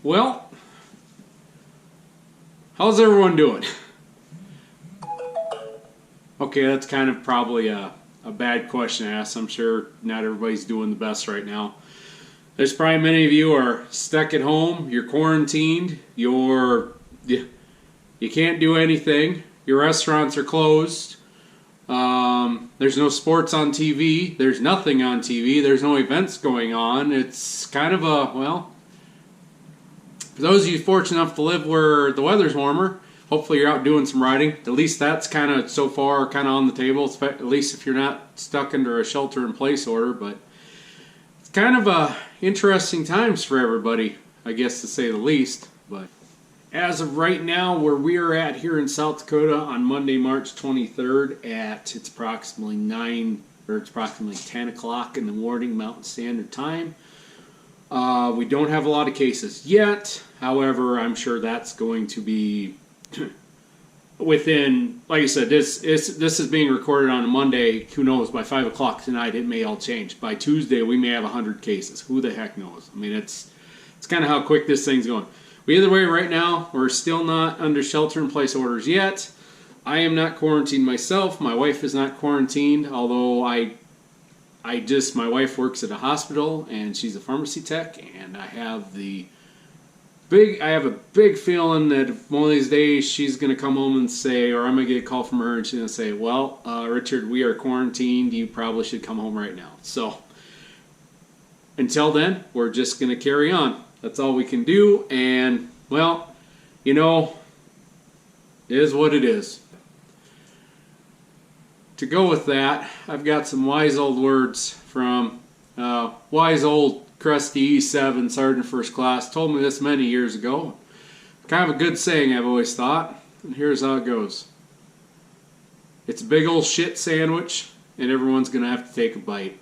Well, how's everyone doing? Okay, that's kind of probably a bad question to ask. I'm sure not everybody's doing the best right now. There's probably many of you are stuck at home, you're quarantined, you can't do anything, your restaurants are closed, there's no sports on TV, there's nothing on TV, there's no events going on. It's kind of a, well, for those of you fortunate enough to live where the weather's warmer, hopefully you're out doing some riding. At least that's kind of so far kind of on the table, at least if you're not stuck under a shelter-in-place order. But it's kind of interesting times for everybody, I guess, to say the least. But as of right now, where we are at here in South Dakota on Monday, March 23rd it's approximately 10 o'clock in the morning Mountain Standard Time. We don't have a lot of cases yet. However, I'm sure that's going to be within, like I said, this is being recorded on a Monday. Who knows, by 5 o'clock tonight it may all change. By Tuesday we may have 100 cases. Who the heck knows? I mean, it's kind of how quick this thing's going. But either way, right now we're still not under shelter-in-place orders yet. I am not quarantined myself. My wife is not quarantined, although my wife works at a hospital and she's a pharmacy tech, and I have a big feeling that one of these days she's going to come home and say, or I'm going to get a call from her and she's going to say, well, Richard, we are quarantined. You probably should come home right now. So until then, we're just going to carry on. That's all we can do. And, well, you know, it is what it is. To go with that, I've got some wise old words from wise old crusty E7 Sergeant First Class. Told me this many years ago. Kind of a good saying, I've always thought. And here's how it goes. It's a big old shit sandwich, and everyone's going to have to take a bite.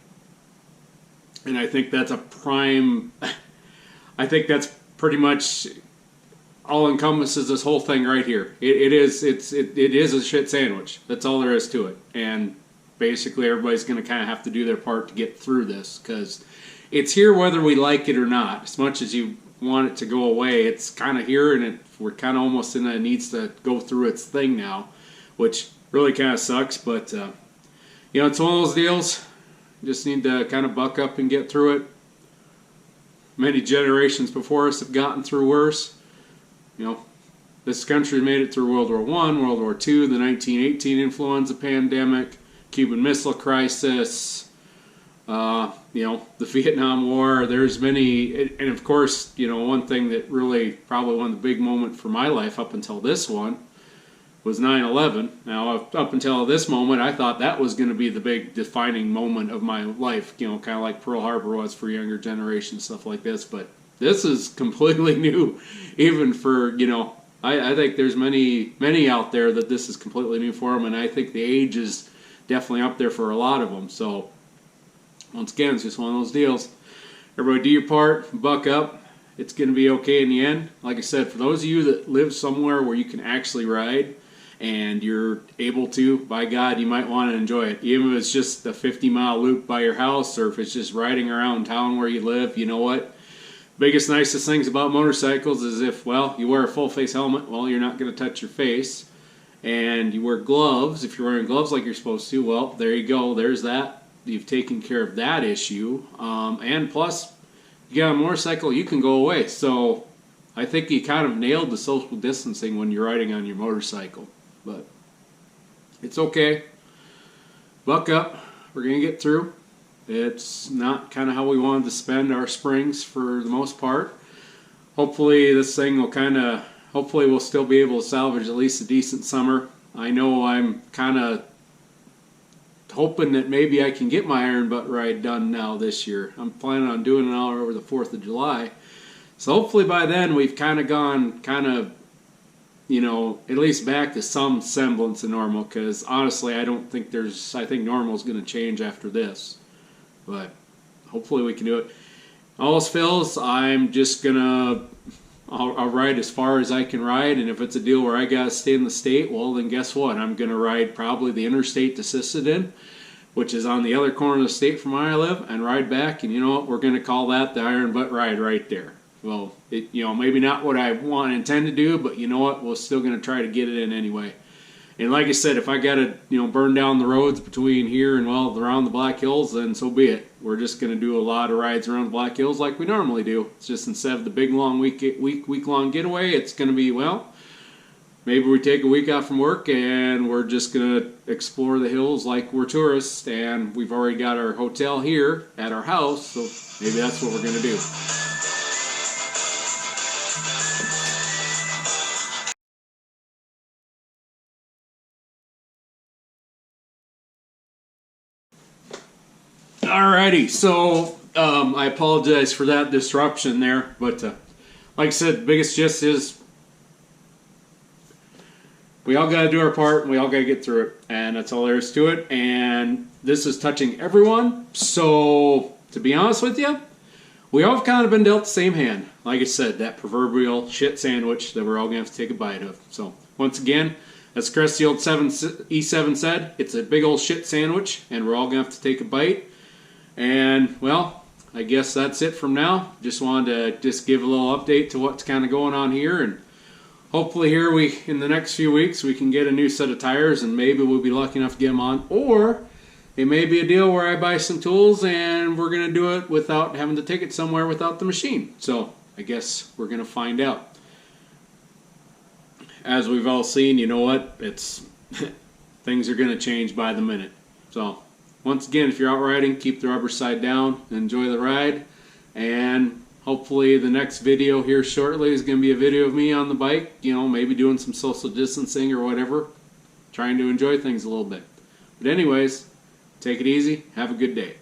And I think that's pretty much all encompasses this whole thing right here. It is a shit sandwich. That's all there is to it. And basically everybody's going to kind of have to do their part to get through this, because it's here whether we like it or not. As much as you want it to go away, it's kind of here, and we're kind of almost in it needs to go through its thing now, which really kind of sucks. But you know, it's one of those deals. You just need to kind of buck up and get through it. Many generations before us have gotten through worse. You know, this country made it through World War I, World War II, the 1918 influenza pandemic, Cuban Missile Crisis, you know, the Vietnam War. There's many, and of course, you know, one thing that really probably one of the big moments for my life up until this one was 9/11. Now, up until this moment, I thought that was going to be the big defining moment of my life, you know, kind of like Pearl Harbor was for younger generations, stuff like this. But this is completely new, even for, you know, I think there's many out there that this is completely new for them, and I think the age is definitely up there for a lot of them. So, once again, it's just one of those deals. Everybody do your part, buck up. It's going to be okay in the end. Like I said, for those of you that live somewhere where you can actually ride and you're able to, by God, you might want to enjoy it. Even if it's just a 50-mile loop by your house, or if it's just riding around town where you live, you know what? Biggest, nicest things about motorcycles is if, well, you wear a full-face helmet, well, you're not going to touch your face. And you wear gloves. If you're wearing gloves like you're supposed to, well, there you go. There's that. You've taken care of that issue. And plus, you got a motorcycle, you can go away. So I think you kind of nailed the social distancing when you're riding on your motorcycle. But it's okay. Buck up. We're going to get through. It's not kind of how we wanted to spend our springs for the most part. Hopefully this thing will hopefully we'll still be able to salvage at least a decent summer. I know I'm kind of hoping that maybe I can get my Iron Butt ride done now this year. I'm planning on doing it all over the 4th of July. So hopefully by then we've kind of gone at least back to some semblance of normal, because honestly I think normal is going to change after this. But hopefully we can do it. All else fails, I'm just I'll ride as far as I can ride, and if it's a deal where I gotta stay in the state, well then guess what? I'm gonna ride probably the interstate to Sisseton, which is on the other corner of the state from where I live, and ride back. And you know what? We're gonna call that the Iron Butt ride right there. Well, maybe not what I intend to do, but you know what? We're still gonna try to get it in anyway. And like I said, if I gotta burn down the roads between here and around the Black Hills, then so be it. We're just gonna do a lot of rides around the Black Hills like we normally do. It's just instead of the big long week-long getaway, it's gonna be, maybe we take a week off from work and we're just gonna explore the hills like we're tourists, and we've already got our hotel here at our house, so maybe that's what we're gonna do. Alrighty, so I apologize for that disruption there, but like I said, the biggest gist is we all got to do our part and we all got to get through it, and that's all there is to it. And this is touching everyone, so to be honest with you, we all have kind of been dealt the same hand. Like I said, that proverbial shit sandwich that we're all going to have to take a bite of. So once again, as Chris the old E7 said, it's a big old shit sandwich and we're all going to have to take a bite. And, I guess that's it from now. Just wanted to give a little update to what's kind of going on here. And hopefully here in the next few weeks, we can get a new set of tires and maybe we'll be lucky enough to get them on. Or it may be a deal where I buy some tools and we're going to do it without having to take it somewhere without the machine. So I guess we're going to find out. As we've all seen, you know what? Things are going to change by the minute. So once again, if you're out riding, keep the rubber side down, enjoy the ride, and hopefully the next video here shortly is going to be a video of me on the bike, maybe doing some social distancing or whatever, trying to enjoy things a little bit. But anyways, take it easy, have a good day.